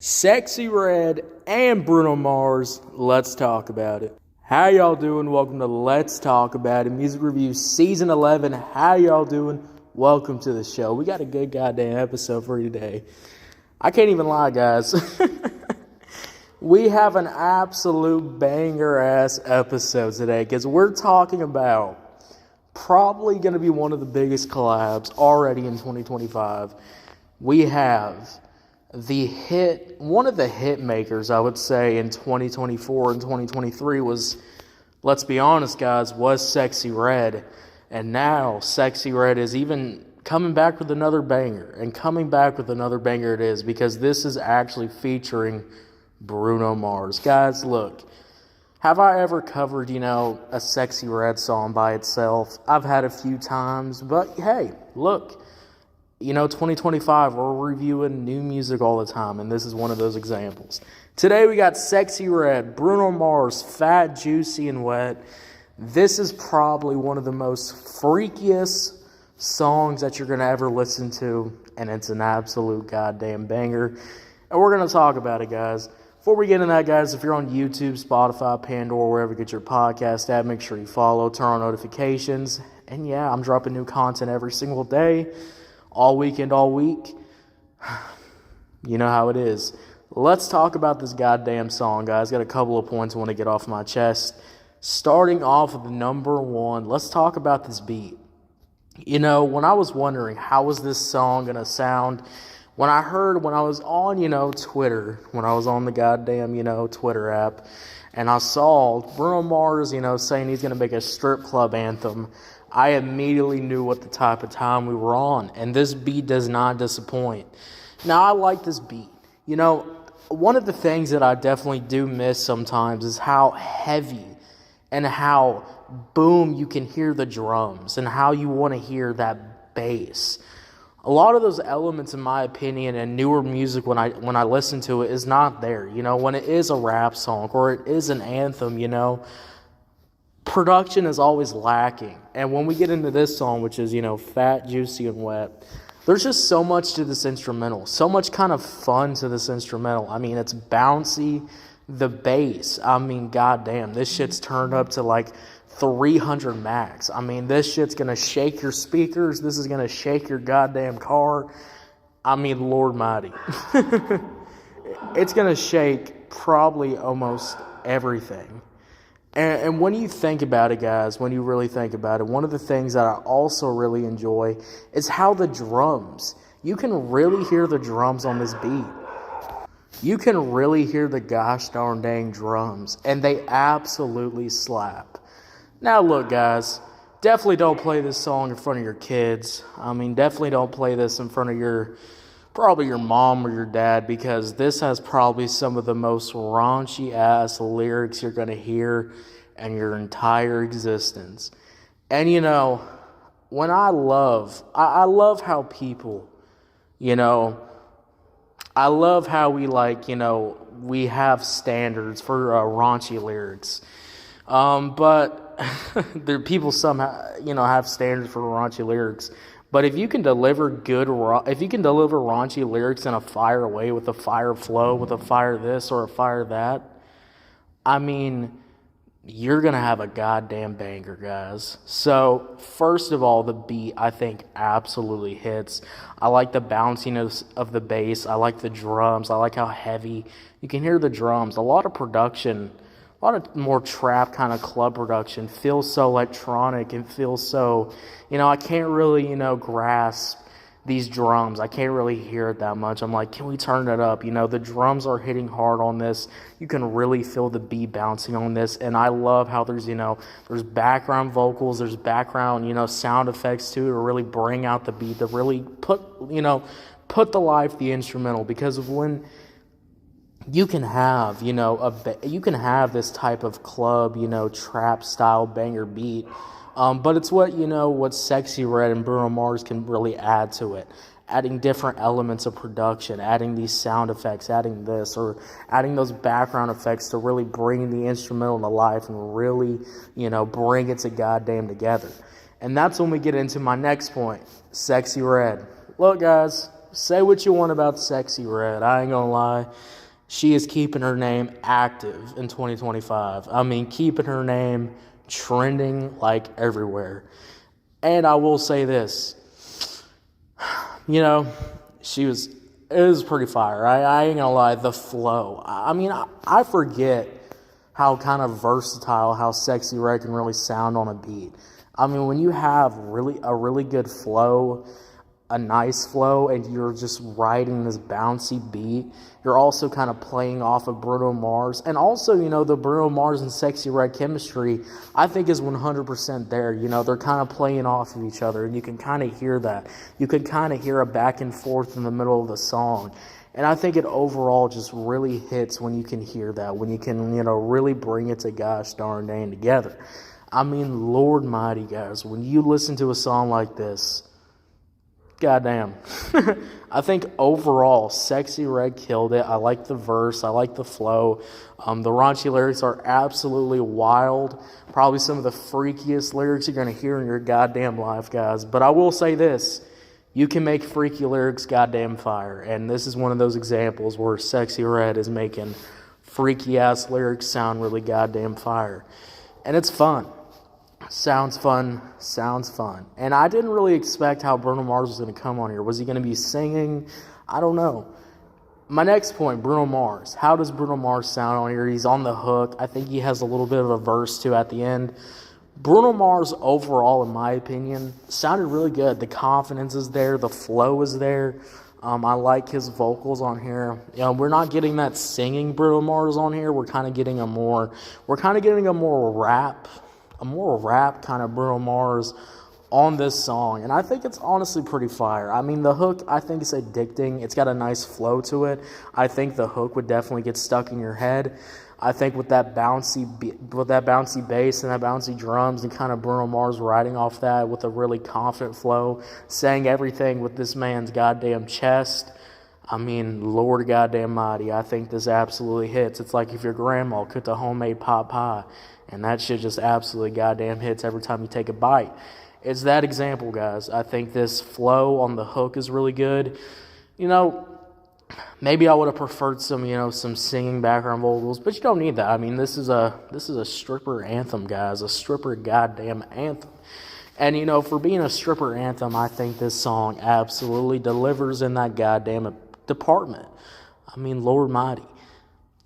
Sexyy Red and Bruno Mars, let's talk about it. How y'all doing? Welcome to Let's Talk About It, Music Reviews Season 11. How y'all doing? Welcome to the show. We got a good goddamn episode for you today. I can't even lie, guys. We have an absolute banger-ass episode today because we're talking about probably going to be one of the biggest collabs already in 2025. We have one of the hit makers, I would say, in 2024 and 2023 was, let's be honest, guys, was Sexyy Red. And now Sexyy Red is even coming back with another banger. And coming back with another banger it is, because this is actually featuring Bruno Mars. Guys, look, have I ever covered, a Sexyy Red song by itself? I've had a few times, but hey, look. 2025, we're reviewing new music all the time, and this is one of those examples. Today, we got Sexyy Red, Bruno Mars, Fat, Juicy, and Wet. This is probably one of the most freakiest songs that you're going to ever listen to, and it's an absolute goddamn banger. And we're going to talk about it, guys. Before we get into that, guys, if you're on YouTube, Spotify, Pandora, wherever you get your podcast at, make sure you follow, turn on notifications. And yeah, I'm dropping new content every single day. All weekend, all week. You know how it is. Let's talk about this goddamn song, guys. Got a couple of points I want to get off my chest. Starting off with number one, let's talk about this beat. When I was wondering how was this song going to sound, when I was on, Twitter, when I was on the goddamn, Twitter app, and I saw Bruno Mars, saying he's going to make a strip club anthem, I immediately knew what the type of time we were on, and this beat does not disappoint. Now, I like this beat. One of the things that I definitely do miss sometimes is how heavy and how boom you can hear the drums and how you want to hear that bass. A lot of those elements, in my opinion, in newer music when I listen to it is not there. When it is a rap song or it is an anthem, production is always lacking. And when we get into this song, which is, Fat, Juicy, and Wet, there's just so much to this instrumental. So much kind of fun to this instrumental. I mean, it's bouncy. The bass, goddamn, this shit's turned up to like 300 max. This shit's going to shake your speakers. This is going to shake your goddamn car. Lord mighty. It's going to shake probably almost everything. And when you think about it, guys, when you really think about it, one of the things that I also really enjoy is how the drums, you can really hear the drums on this beat. You can really hear the gosh darn dang drums, and they absolutely slap. Now, look, guys, definitely don't play this song in front of your kids. Definitely don't play this in front of probably your mom or your dad, because this has probably some of the most raunchy-ass lyrics you're going to hear in your entire existence. And, when I love how people, I love how we we have standards for raunchy lyrics. But there people somehow, have standards for raunchy lyrics. But if you can deliver raunchy lyrics in a fire way, with a fire flow, with a fire this or a fire that, you're going to have a goddamn banger, guys. So, first of all, the beat, I think, absolutely hits. I like the bounciness of the bass. I like the drums. I like how heavy you can hear the drums. A lot of production, a lot of more trap kind of club production feels so electronic and feels so, I can't really, grasp these drums. I can't really hear it that much. I'm like, can we turn it up? The drums are hitting hard on this. You can really feel the beat bouncing on this. And I love how there's background vocals, there's background, sound effects too, to really bring out the beat, to really put the life the instrumental. Because of when you can have, you can have this type of club, trap style banger beat. But it's what Sexyy Red and Bruno Mars can really add to it. Adding different elements of production, adding these sound effects, adding this, or adding those background effects to really bring the instrumental to life and really, bring it to goddamn together. And that's when we get into my next point, Sexyy Red. Look, guys, say what you want about Sexyy Red. I ain't gonna lie. She is keeping her name active in 2025. I mean, keeping her name trending like everywhere. And I will say this, you know, it was pretty fire. I ain't gonna lie, the flow. I mean, I forget how kind of versatile, how Sexyy Red can really sound on a beat. I mean, when you have a really good flow, a nice flow, and you're just riding this bouncy beat, you're also kind of playing off of Bruno Mars. And also, you know, the Bruno Mars and Sexyy Red chemistry, I think, is 100% there. You know, they're kind of playing off of each other, and you can kind of hear that. You can kind of hear a back and forth in the middle of the song. And I think it overall just really hits when you can hear that, when you can, you know, really bring it to gosh darn dang together. I mean, Lord mighty, guys, when you listen to a song like this, goddamn. I think overall, Sexyy Red killed it. I like the verse. I like the flow. The raunchy lyrics are absolutely wild. Probably some of the freakiest lyrics you're going to hear in your goddamn life, guys. But I will say this. You can make freaky lyrics goddamn fire. And this is one of those examples where Sexyy Red is making freaky-ass lyrics sound really goddamn fire. And it's fun. Sounds fun. And I didn't really expect how Bruno Mars was going to come on here. Was he going to be singing? I don't know. My next point, Bruno Mars. How does Bruno Mars sound on here? He's on the hook. I think he has a little bit of a verse, too, at the end. Bruno Mars, overall, in my opinion, sounded really good. The confidence is there. The flow is there. I like his vocals on here. You know, we're not getting that singing Bruno Mars on here. We're kind of getting a more rap kind of Bruno Mars on this song. And I think it's honestly pretty fire. I mean, the hook, I think it's addicting. It's got a nice flow to it. I think the hook would definitely get stuck in your head. I think with that bouncy bass and that bouncy drums and kind of Bruno Mars riding off that with a really confident flow, saying everything with this man's goddamn chest. I mean, Lord goddamn mighty, I think this absolutely hits. It's like if your grandma cooked a homemade pot pie, and that shit just absolutely goddamn hits every time you take a bite. It's that example, guys. I think this flow on the hook is really good. You know, maybe I would have preferred some singing background vocals, but you don't need that. I mean, this is a stripper anthem, guys, a stripper goddamn anthem. And, you know, for being a stripper anthem, I think this song absolutely delivers in that goddamn department. I mean, Lord mighty.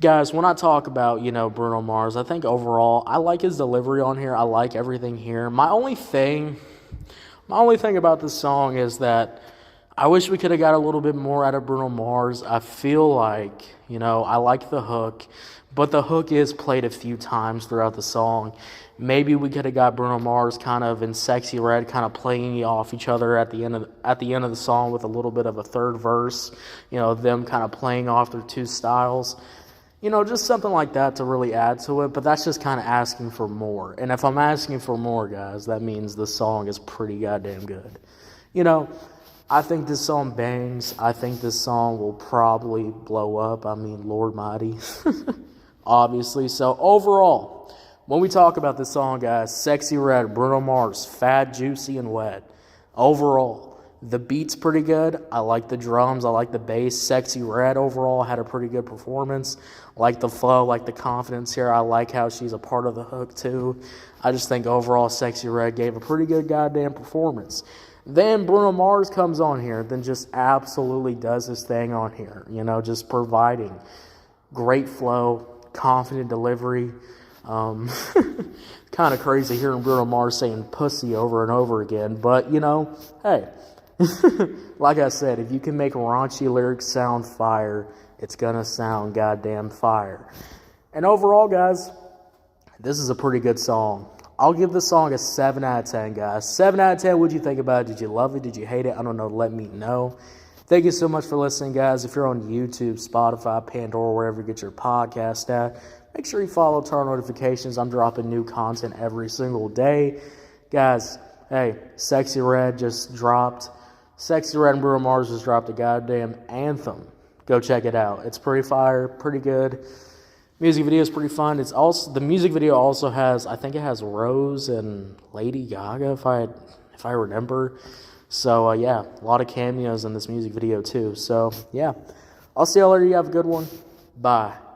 Guys, when I talk about, you know, Bruno Mars, I think overall, I like his delivery on here. I like everything here. My only thing about this song is that I wish we could have got a little bit more out of Bruno Mars. I feel like, you know, I like the hook, but the hook is played a few times throughout the song. Maybe we could have got Bruno Mars kind of in Sexyy Red kind of playing off each other at the end of the song with a little bit of a third verse, you know, them kind of playing off their two styles. You know, just something like that to really add to it, but that's just kind of asking for more. And if I'm asking for more, guys, that means the song is pretty goddamn good. You know, I think this song bangs. I think this song will probably blow up. I mean, Lord mighty. Obviously. So, overall, when we talk about this song, guys, Sexyy Red, Bruno Mars, fat, juicy, and wet. Overall, the beat's pretty good. I like the drums. I like the bass. Sexyy Red overall had a pretty good performance. I like the flow, like the confidence here. I like how she's a part of the hook too. I just think overall Sexyy Red gave a pretty good goddamn performance. Then Bruno Mars comes on here, then just absolutely does his thing on here. You know, just providing great flow, confident delivery. Kind of crazy hearing Bruno Mars saying pussy over and over again. But, you know, hey. Like I said, if you can make raunchy lyrics sound fire, it's gonna sound goddamn fire. And overall, guys, this is a pretty good song. I'll give this song a 7 out of 10, guys. 7 out of 10, what'd you think about it? Did you love it? Did you hate it? I don't know. Let me know. Thank you so much for listening, guys. If you're on YouTube, Spotify, Pandora, wherever you get your podcast at, make sure you follow, turn on notifications. I'm dropping new content every single day. Guys, hey, Sexyy Red just dropped. Sexyy Red and Bruno Mars just dropped a goddamn anthem. Go check it out. It's pretty fire, pretty good. Music video is pretty fun. It's also, the music video also has, I think it has Rose and Lady Gaga, if I remember. So, yeah, a lot of cameos in this music video, too. So, yeah, I'll see y'all later. You have a good one. Bye.